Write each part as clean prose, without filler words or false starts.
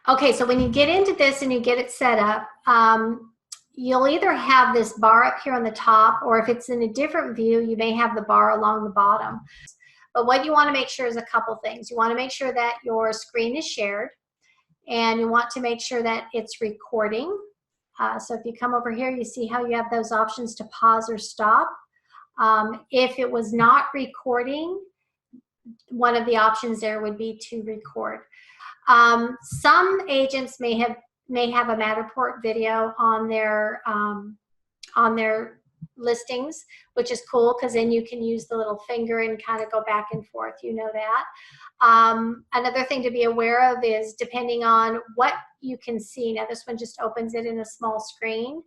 Okay, so when you get into this and you get it set up, you'll either have this bar up here on the top, or if it's in a different view, you may have the bar along the bottom. But what you want to make sure is a couple things. You want to make sure that your screen is shared, and you want to make sure that it's recording. So if you come over here, you see how you have those options to pause or stop. If it was not recording, one of the options there would be to record. Some agents may have a Matterport video on their listings, which is cool because then you can use the little finger and kind of go back and forth. You know that. Another thing to be aware of is depending on what you can see. Now this one just opens it in a small screen.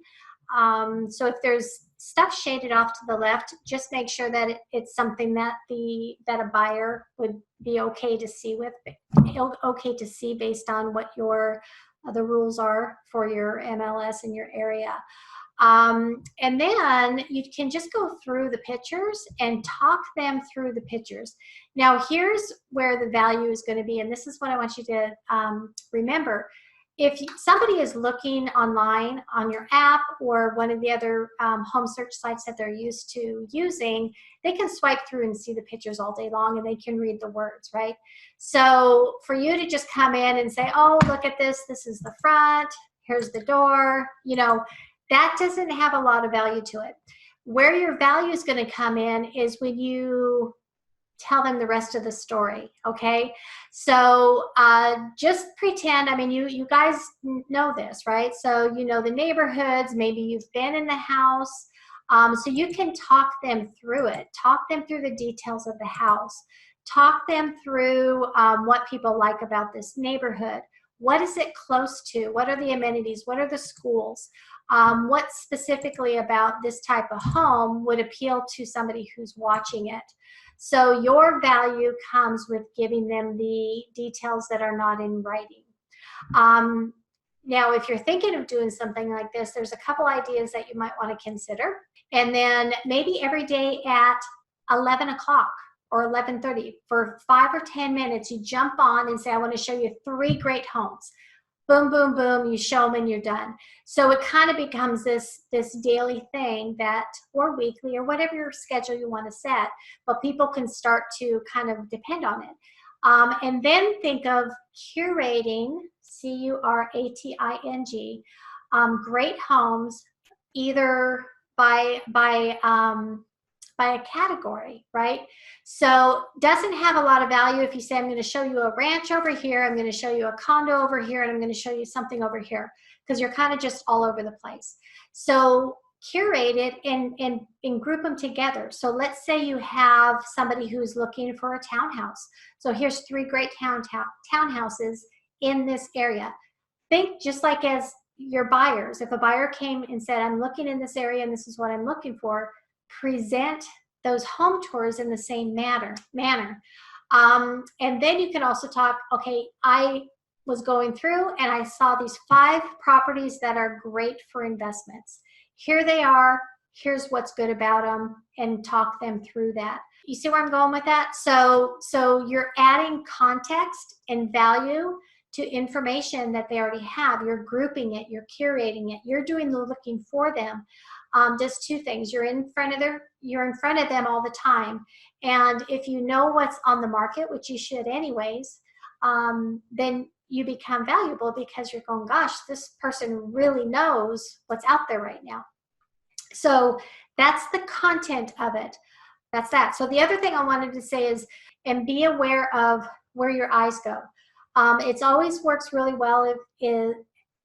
So if there's stuff shaded off to the left, just make sure that it's something that a buyer would be okay to see based on what the rules are for your MLS in your area. And then you can just go through the pictures and talk them through the pictures. Now here's where the value is going to be, and this is what I want you to remember. If somebody is looking online on your app or one of the other home search sites that they're used to using, they can swipe through and see the pictures all day long, and they can read the words, right? So for you to just come in and say, oh, look at this, this is the front, here's the door, you know, that doesn't have a lot of value to it. Where your value is going to come in is when you tell them the rest of the story, okay? So just pretend, I mean, you guys know this, right? So you know the neighborhoods, maybe you've been in the house, so you can talk them through it. Talk them through the details of the house. Talk them through what people like about this neighborhood. What is it close to? What are the amenities? What are the schools? What specifically about this type of home would appeal to somebody who's watching it? So your value comes with giving them the details that are not in writing. Now, if you're thinking of doing something like this, there's a couple ideas that you might want to consider. And then maybe every day at 11 o'clock or 11:30 for 5 or 10 minutes, you jump on and say, I want to show you 3 great homes. Boom, boom, boom, you show them and you're done. So it kind of becomes this daily thing that, or weekly, or whatever your schedule you want to set, but people can start to kind of depend on it. And then think of curating, C-U-R-A-T-I-N-G, great homes, either by a category, right? So doesn't have a lot of value if you say, I'm going to show you a ranch over here, I'm going to show you a condo over here, and I'm going to show you something over here, because you're kind of just all over the place. So curate it and group them together. So let's say you have somebody who's looking for a townhouse. So here's 3 great townhouses in this area. Think just like as your buyers. If a buyer came and said, I'm looking in this area and this is what I'm looking for, present those home tours in the same manner. And then you can also talk, okay, I was going through and I saw these 5 properties that are great for investments. Here they are, here's what's good about them, and talk them through that. You see where I'm going with that? So you're adding context and value to information that they already have. You're grouping it, you're curating it, you're doing the looking for them. Does 2 things. You're in front of them all the time, and if you know what's on the market, which you should anyways, then you become valuable because you're going, gosh, this person really knows what's out there right now. So that's the content of it. That's that. So the other thing I wanted to say is, and be aware of where your eyes go. It always works really well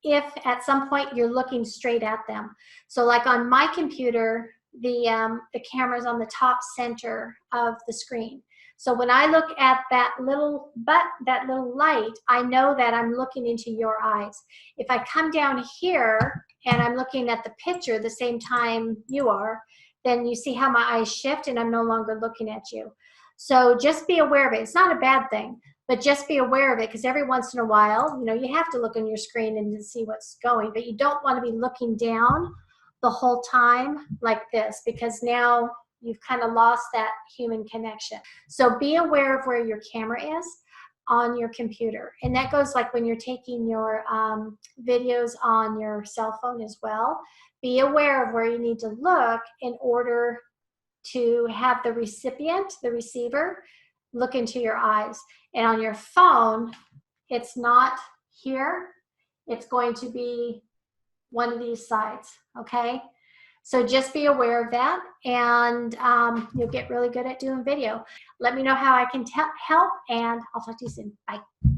if at some point you're looking straight at them. So like on my computer, the camera's on the top center of the screen. So when I look at that little light, I know that I'm looking into your eyes. If I come down here and I'm looking at the picture the same time you are, then you see how my eyes shift and I'm no longer looking at you. So just be aware of it. It's not a bad thing, but just be aware of it, because every once in a while, you know, you have to look on your screen and to see what's going, but you don't want to be looking down the whole time like this, because now you've kind of lost that human connection. So be aware of where your camera is. on your computer. And that goes like when you're taking your videos on your cell phone as well. Be aware of where you need to look in order to have the recipient, the receiver, look into your eyes. And on your phone, it's not here. It's going to be one of these sides, okay? So just be aware of that, and you'll get really good at doing video. Let me know how I can help, and I'll talk to you soon. Bye.